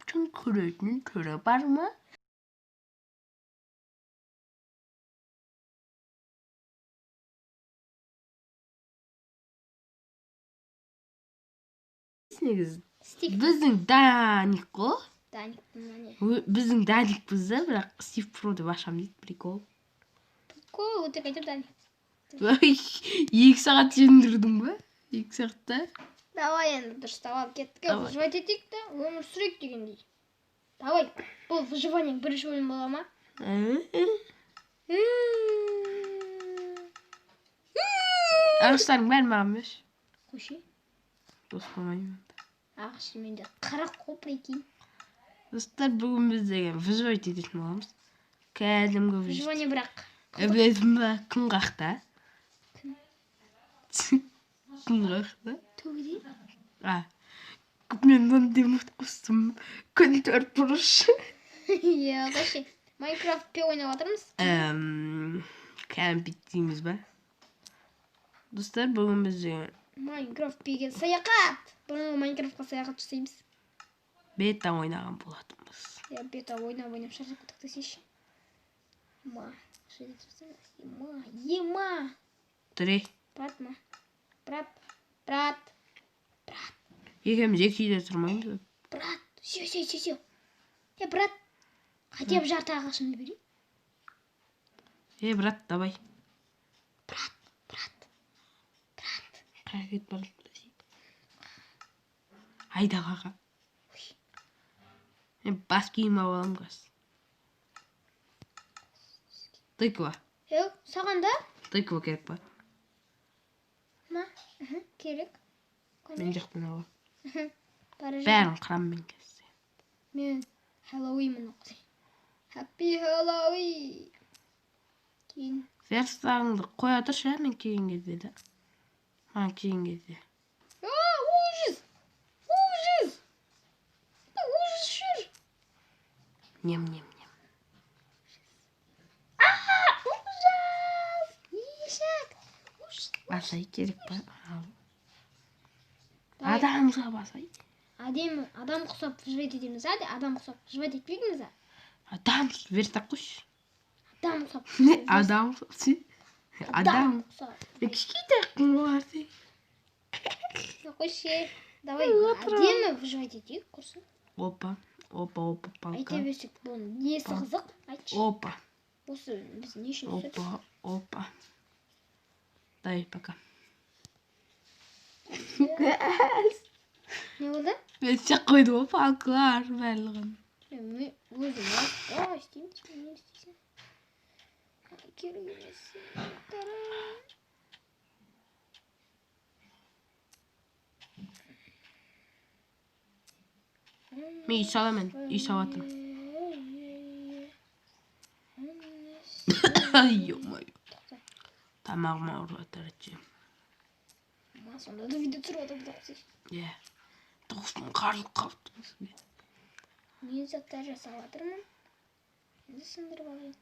층크레는 들어bar mı? Негіз біздің Даник қой. Біздің Даникпіз да, бірақ Стив Про деп ашамын дейді, прикол. Прикол, өтірік айтып Даник. 2 сағат жеңдірдің ба? 2 сағатта? Давай енді дұрыстап алып кеттік. Выживать етейік та, өмір сүрейік дегендей. Давай, бұл выживаниең бірінші бөлім бола ма? Ағыштарың бәрі маған беш. Қойшы. Дос болмаймын. Ағышы менде қара қол прикинь. Достар, бүгін біз деген выживать ететін боламыз. Кәдімгі выживание бірақ. Білесің ба, күн қақта. Күн қақта. Төгеде? Мен мынандай ұмыт қостым. Күн 4 бұрыш. Иә, қойшы. Майнкрафтпе ойнап жатырмыз. Кәмпит дейміз ба? Достар, бүгін біз деген Майнкрафтпеге саяхат. Бұрынғы Майнкрафтқа саяхат жасаймыз. Бета ойнаған болатынбыз. Я бета ойнап шаршап кеттік десейші. Ема. Тұре. Брат ма? Брат. Екеміз екі үйде тұрмаймыз. Брат, все. Брат, хотя бы жарты ағашымды берейін. Брат, давай. Брат. Қағет бар. Айда қаға. Бас киім алам қас. Тыква. Саған да? Тыква керек па? Ма? Керек. Мен жақтан ала. Бәрін қыраммен кәсі. Мен Хэллоуинмін оқысай. Happy Halloween. Кейін. Верстарыңды қоя тұршы, мен кейін кезде да. Маған кейін кезде. Ужас! Ужас жүр! Нем. Ужас! Ешек! Басай керек па? Адамға басай. Адам құсап жывет етеміз, адам құсап жывет етпейміз. Адам верстақ қойш. Адам құсап. Адам. Мен кішкейте қыңғыларды. Қойшы. Давай, әдемі жывет етейік, құрсын. Опа, палка. Айта берсек, бұның несі қызық? Айтшы. Опа. Осы біз не үшін сөз? Опа. Дай, пока. Не болды? Мен сек қойды ғой, палкалар бәлігін. Өзім істеймін, не істейсің? Керек емес. Мен үй саламын, үй салатым. Ай-ой. Тамағыма ұрғатыр әтчем. Сонда да видео түсіріп отырмыз оқысайшы. Иә. Тоғыстың қарылық қалыпты бізге. Мен заттар жасап жатырмын. Енді сындырып алайын.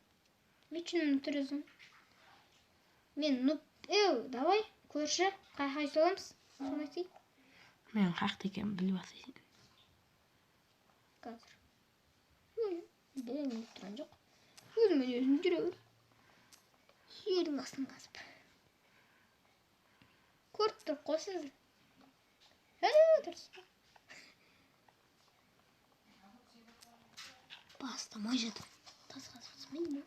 Мечінің түрізім. Мен давай, көрші, қай соламыз? Соны айтайын. Мен қақты екен біліп асайын. Қазір. Білемін тұрған жоқ. Өзім жүре бер. Жердің астын қазып. Көріп тұрып қойсыз. Отырсыз. Бастамай жатыр. Тас қазбасмай ма?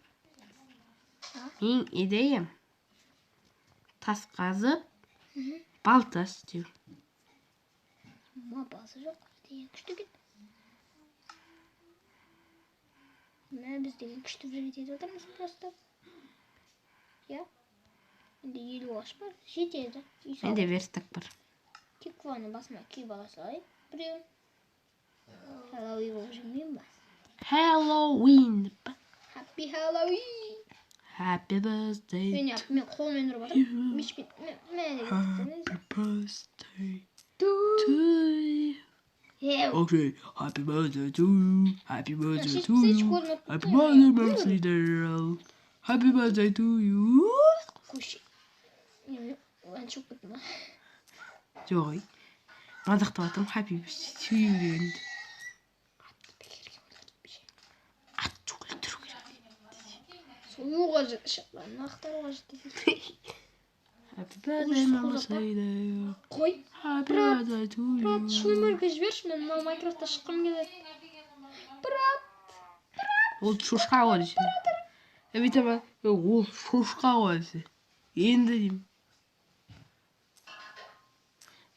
Мен идеям тас қазып, балта істеу. Басы жоқ. Деген күшті кет. Біз деген күшті жетеді отырмыз просто. Я? Енді 50 аш бар. Жетеді. Менде верстак бар. Тикваны басыма күй бала салайын. Біреу. Хэллоуин болып жүрмеймін ба? Хэллоуин. Happy Halloween. Happy birthday. Мен қолмен ұрып атырмын. Happy birthday to you. Okay, happy birthday to you. Happy birthday to you. Happy birthday girl. Happy birthday to you. Қойшы. Ән шоқ кеттім ба? Жоқ, мазақтап атырмын happy birthday to you дегенді. қажет шықпан нақтар қажет Happy birthday, mama say that. қой Happy birthday to брат you. шумерге жіберші мен мына майнкрафтта шыққым келеді брат Ол шошқа ғой десе. Бүйтіп ол шошқа ғой десе. Енді деймін.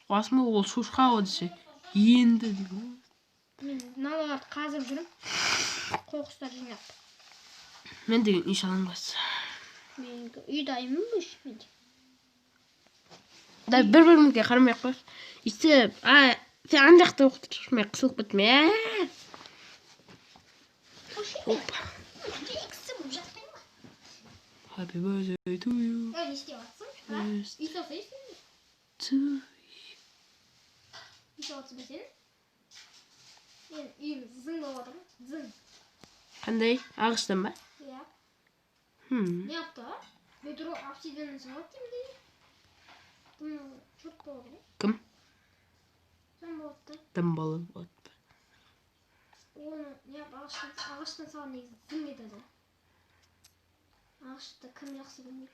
Қуасың ба ол шошқа ғой десе. Енді деймін. мен мыналарды қазып жүрмін қой құстар жинап Мен деген үй салынбас. мен үй дайынмын бұл менде Да бір-бірімізге қарамай ақ қойшы. Өйтіп, сен ана жақта оқып тұршы, мен қысылып кеттім. Happy birthday to you. не істеп жатсың үй салса естің бе To you. үй салатсың ба сен мен үйім зың болып жатыр зың Қандай? Ағыштан ба? иә Не yaptı? Bedro obsidian'ı sattım diye. Bunu çok doğru. Kim? Sen bu attı. Dambalı ot. Onu yap ağaçtan sağ negizsin dedi. Ağaçta kim yaksı bilmiyor.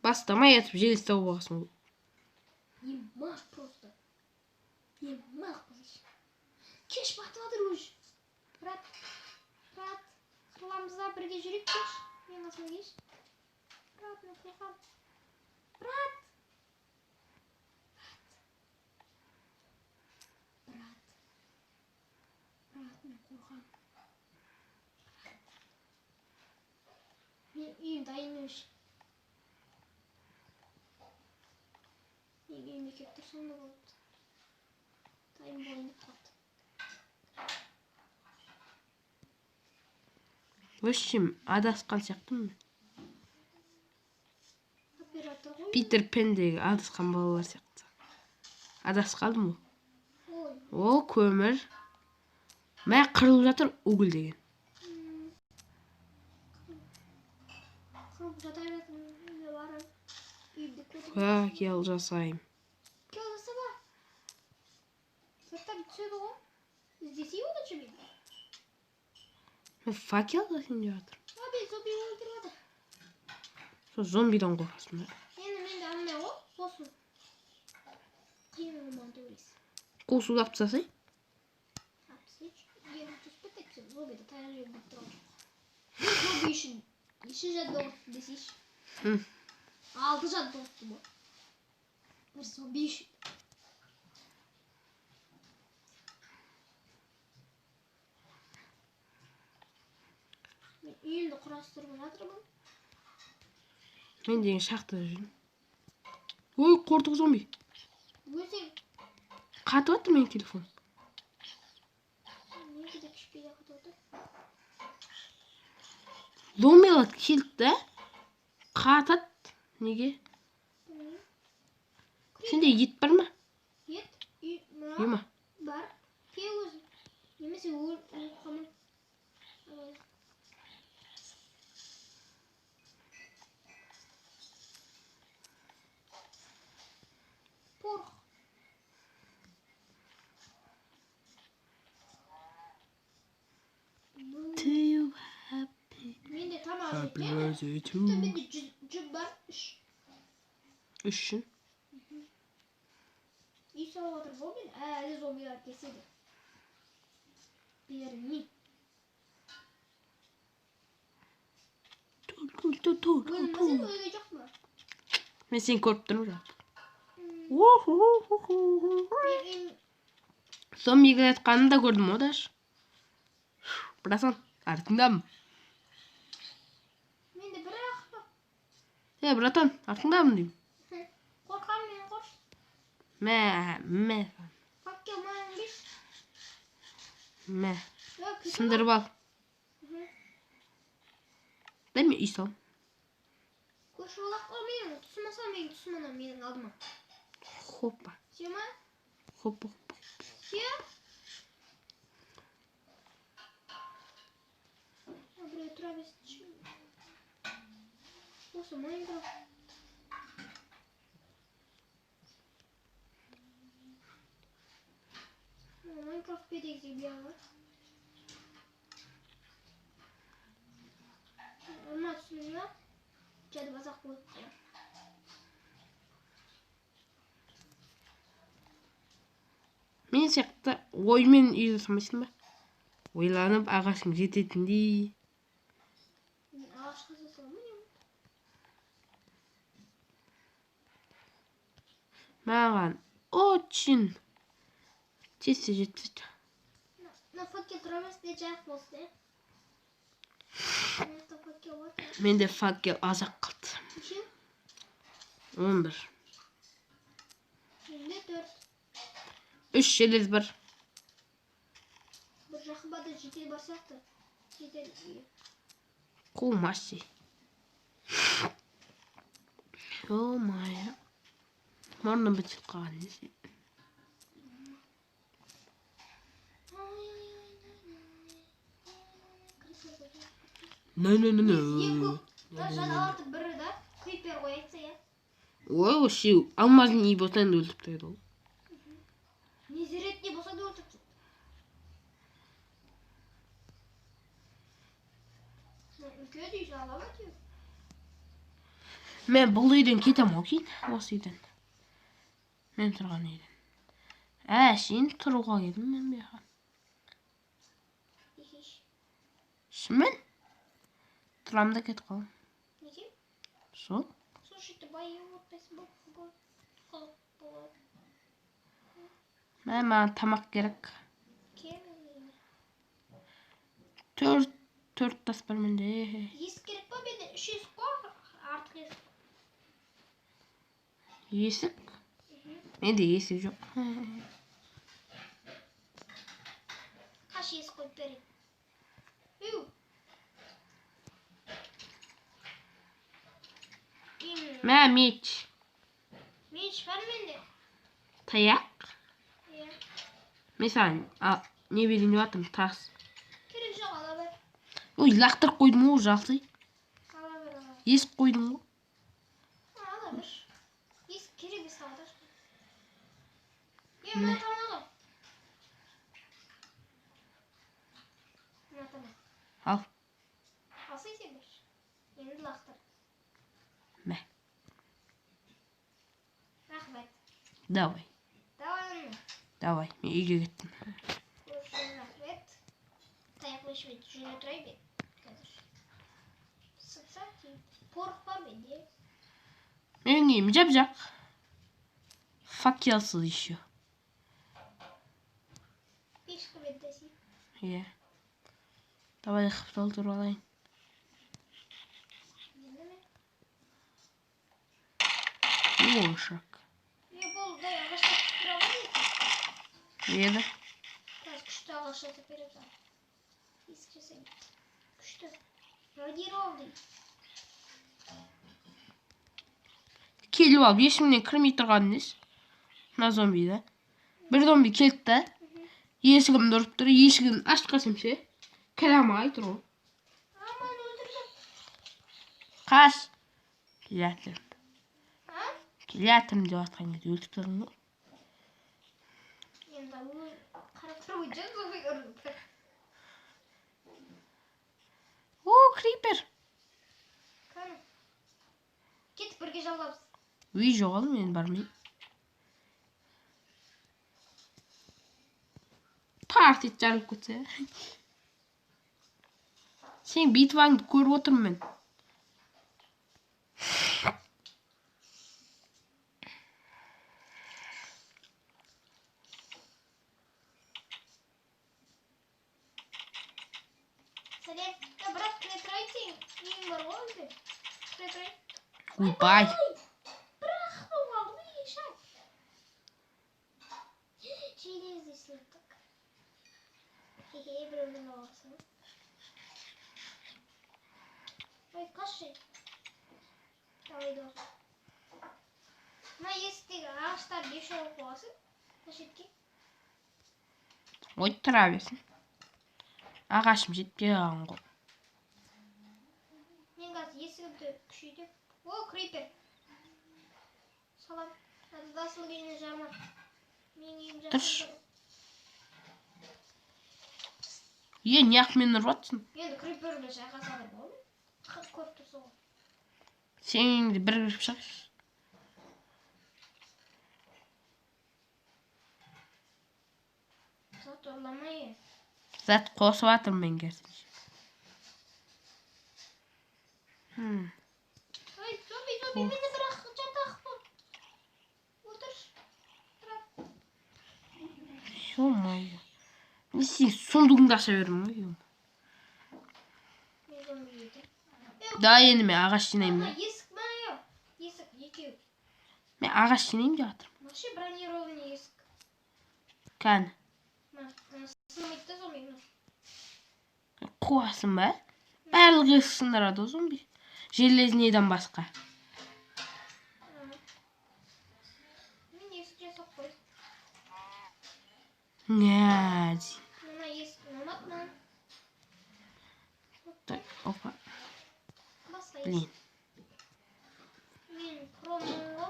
Бастама етіп жел тауып аласың ғой. Емах просто. Емах қылыш. Кеш батып жатыр өз. Брат. Қырламызда бірге жүрейік кеш. Мен қасыма кеш. Брат, мен қорқам. Брат, мен қорқам. Мен үйім дайын өш. Мен үйімде келіп тұрсам да болады. Дайын болайын деп қалды. В общем, адасқан сияқтымын. Питер Пендегі адасқан балалар сияқты. Адасып қалдым ғой. Ол көмір. Мә қырылып жатыр угіл деген. Факел жасайым. Факел жасаба. Заттар түседі ғой. Іздесей одан жібейді. Мен факел жасайын деп жатыр. Abi zombi өлтіріп жатыр. Сол зомбидан қорқасың ба? Менде алмай ғой. Қосу. Қиын болмаған төбелес. Қосуды алып тастасай. Зомбиді таяқ жеп тұрған жоқ. Зомби үшін неше жады оғытты десейші. 6 жады оғытты бұл. Бір зомби үшін. Мен үйімді құрастырып жатырмын. Мен деген шахтада жүрмін. Ой, қортық зомби. Өзің. Қатып жатыр менің телефон. Менде де кішкене қатып жатыр. Зомбилар келді да қатады. Неге? Сенде ет бар ма? Ет? Үй ма? Бар. Кел өзі. Немесе өліп қалмай. Порқ. To you happy. Менде тамақ Happy жетеді. birthday to Менде you. жүз бар. Үшін. Үй салып жатыр ғой мен. Әлі зомбилар кеседі. Бермей. Өлмесең өлген жоқ па? Мен сені көріп тұрмын жалпы. Зомби келе жатқанын да көрдім ғой даже. Братан, артыңдамын. Менде бір ақ па. Братан, артыңдамын деймін. Қорқам мен қорш. Мә. Факел маған беш. Мә. Сындырып ал. Дай мен үй салым. Көрші олақ қой мен. Түсімаса мен түсімана менің алдыма. Хоппа. Сема? Хоппа. Сем? Біреу тұра бесінші. Осы Майнкрафт. Майнкрафт педекте білеға. Olmaz ya. Jadi masak bu. Мен сияқты оймен үйге салмайсың ба? Ойланып ағашың жететіндей. Ағашқа салмаймын. Маған очень тез жетпейді. На факел тұрамыз де жақ болсын. Менде факел азақ қалды. 11. Менде 4. 3 желез бар. Бір жақыбада жетел бар сияқты. Жетел үйі. Қумаси. О-майя. Мұрны бітіп қалған десе. No. Жаналарды бірі да крипер қояйықса, я? Ой, осы алмазын үй болсаң да өлтіп тайды ол. Не зеретіне болса да өлтіп. Үлкен үй жала ма теу? Мен бұл үйден кетем ау кейін, осы үйден. Мен тұрған үйден. Сен тұруға келдім мен бейхан. Шымен? Тұрамда кет қалым. Неге? Сол? Слушай, ты байы отпайсың бұл. Маған тамақ керек. Төрт тас бар менде. Есік керек па? Менде 3 есік қой. Артық есік. Есік? Менде есік жоқ. Қаш есік қойып берейін? Меч. Меч бар менде. Таяқ? Иә. Мен саған не берейін деп жатырмын, тас. Керек жоқ, ала бер. Ой, лақтырып қойдым ғой, жақсы. Ала бер. Есік қойдым ғой. Ала бер. Есік керек емес сағада. Мына тамағы. Мына тамақ. Ал. Алсай сен бер. Енді лақтыр. Мә. Рахмет. Давай. Давай, мен үйге кеттім. Көрші рахмет. Таяқпен ішмейді, жүре тұрай бен. Қазір. Сықса кейін. Порық бар менде. Менің үйім жап-жақ. Факелсыз еще. Пешкі бендесің. Иә. Давай қыптал тұрып алайын. Енді ме? Ошақ. Бұл дай ағашқа түспір алайын. Еді. Қазір күшті ағашқа түспір алайын. Есік жасайын. Күшті. Радировный. Келіп алып, есімнен кірмей тұрған нес. Мына зомбиді. Бір зомби келді. Есігімді ұрып тұр. Есігін ашқасым ше. Кіре алмай тұр ол. Аман өлтірдім. Қаш. Келятырым. А? Келятырым деп атқан кезде өлтіп тұрдың ғой. Енді қарап тұрып өткен зомби ұрып. О, крипер. Қаны. Кетіп бірге жалғабыз. Үй жоғал, мен бармайым. Партит жарып көтсе. Сен битваңды көріп отырмын мен. Сәлем. Брат, кіре тұрай сен. Үйің бар ғой өзі. Кіре тұрай. Ойбай. Бірақ болғалды ме ешак. Жейден іздесіліктік. Хе-хе, біреудің алғысы. Ой, қашы. Давай доғыр. Мына есіктегі ағаштар 5 олып қоғасын. Қашетке. Ой, тұра берсін. Ағашым жетпей қалған ғой. Мен қазір есігімді күшейтіп. О, крипер. Салам. Адасыл келіне жарма. Мен үйім жақын. Неғып мені ұрып жатсың? Енді криперді жаға салып болдым. Көріп тұрсың ғой. Сен де бір кіріп шықш. Зат орламай. Зат қосып атырмын мен керісінше. Ой, зомби, мені бірақ жатақ бұл. Отырш. Ё-моё. Не сен сундугыңды аша бердің ғой. Мен зомби еді. Да, енді мен ағаш жинаймын. Есік ма, ё? Есік, екеу. Мен ағаш жинаймын деп жатырмын. Вообще бронированный есік. Кән. Сынмайды зомби. Қуасың ба? Барлық есік сындырады зомби. Железнейден басқа. Мен есік жасап қой. Нәди. Мына есік ұнатман. Опа. Басқа Блин. есік. Мен промыңғы.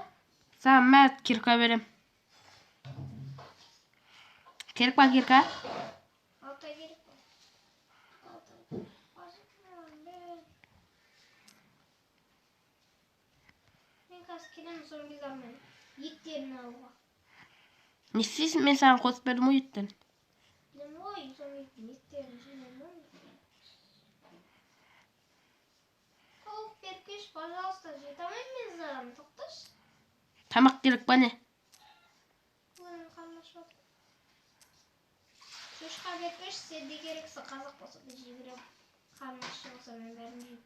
Саған мәрт кирка берем. Керек па кирка? Алтай керек па? Алтай. Мен қазір келем зомбилармен. Еттерін алуға. Не істейсің? Мен саған қосып бердім ғой еттен. Білем ғой, зомбилардың еттерін жинаймын ғой. Тауық беркеш, пожалуйста, жете алмаймын мен саған, тоқташ. Тамақ керек па не? Оның қарны ашып жатыр. Шошқа беркеш, сенде керексі қазақ болса да жей берем. Қарны ашып болса мен бәрін жеймін.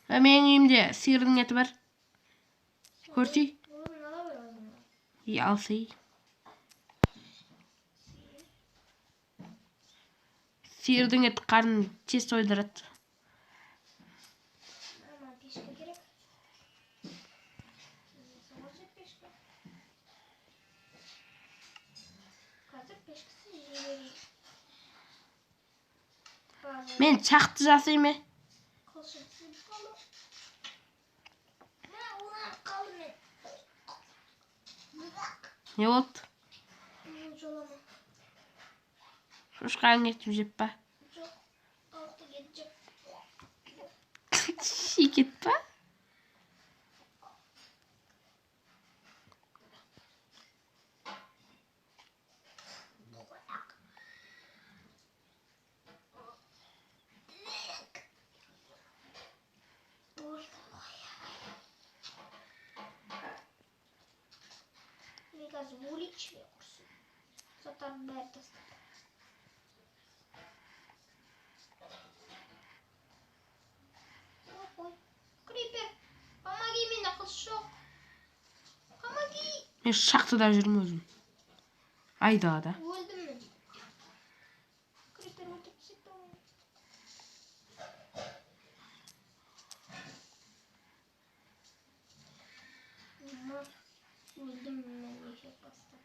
Менің үйімде сиырдың еті бар. Көрсей? Оны ала бер өзіңе. Алсай. Сиырдың еті қарнын тез тойдырады. Ама пешка керек. Соғашы пешка. Қазір пешкісі жей берейін. Мен чақты жасаймын. Қылшықсыз қалу. Ма, оған қалу мен. Не болды? Мен жолама. Шошқаның етін жеп па? Жоқ, тауықты кет жеп. Шекет па? Мен қазір өлейінші бе құрсын. Заттардың бәрі тастап. Ой, крипер, помоги, менде қылыш жоқ. Помоги. Мен шахтада жүрмін өзім. Айдалада. Өлдім мен. Крипер өлтіріп тастады ғой. Өлдім мен ешек бастап.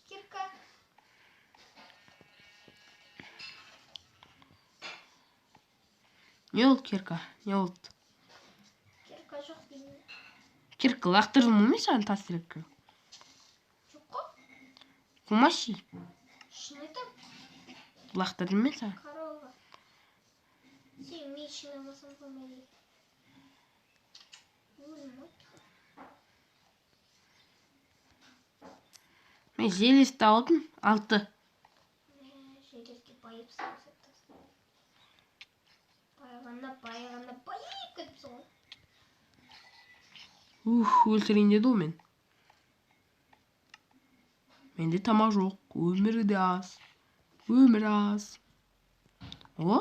Кирка. Не болды кирка? Не болды? Кирка жоқ деймін. Кирка лақтырдым ғой мен саған тас керекке. Жоқ қой. Қумашы. Шын айтам. Лақтырдым мен саған. Короваға. Сен мешін алмасам қоймайды. Өлім ғой. Мен желесті алдым. 6. Желеске байып салсаттас. Байғанда байып кетіпсің ғой. Өлтірейін деді ол мен. Менде тамақ жоқ. Өмір де аз. Өмір аз. О?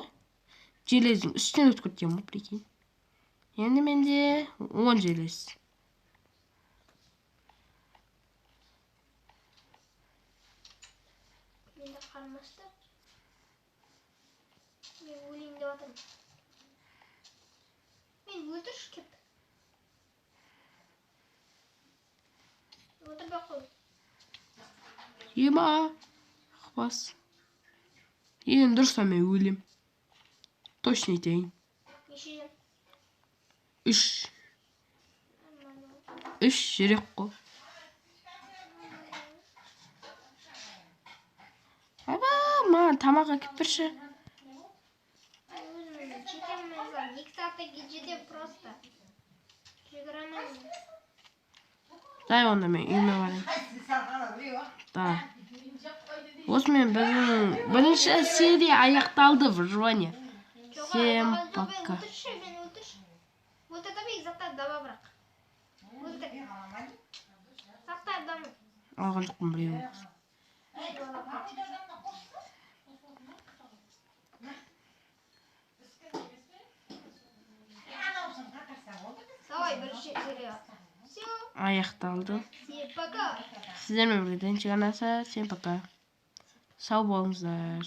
Желездің үстінен өтіп кеткен ғой, прикинь. Енді менде 10 желез. Менде қармашты. Мен өлейін деп атырмын. Мен өлтірш кеп. Өлтірбей қой. Ема. Ақбас. Енді дұрыста мен өлем. Точно етейін. Нешеден? 3. 3 жүрек қой. Аба, маған тамақ әкеп берші. Өзім жетемін мен саған. 2 сағатта жетем просто. Day onda men uyuma barayım. Da. Osman birinchi seriya аяқталды выживание. Всем пока. Вот это бей, затай добаврак. Вот это. Затай дамы. Алған жоқпын біреуін. Давай, бірінші серия. Все. Аяқталды. Всем пока. Сіздермен бірге Денчик анасы. Всем пока. Сау болыңыздар.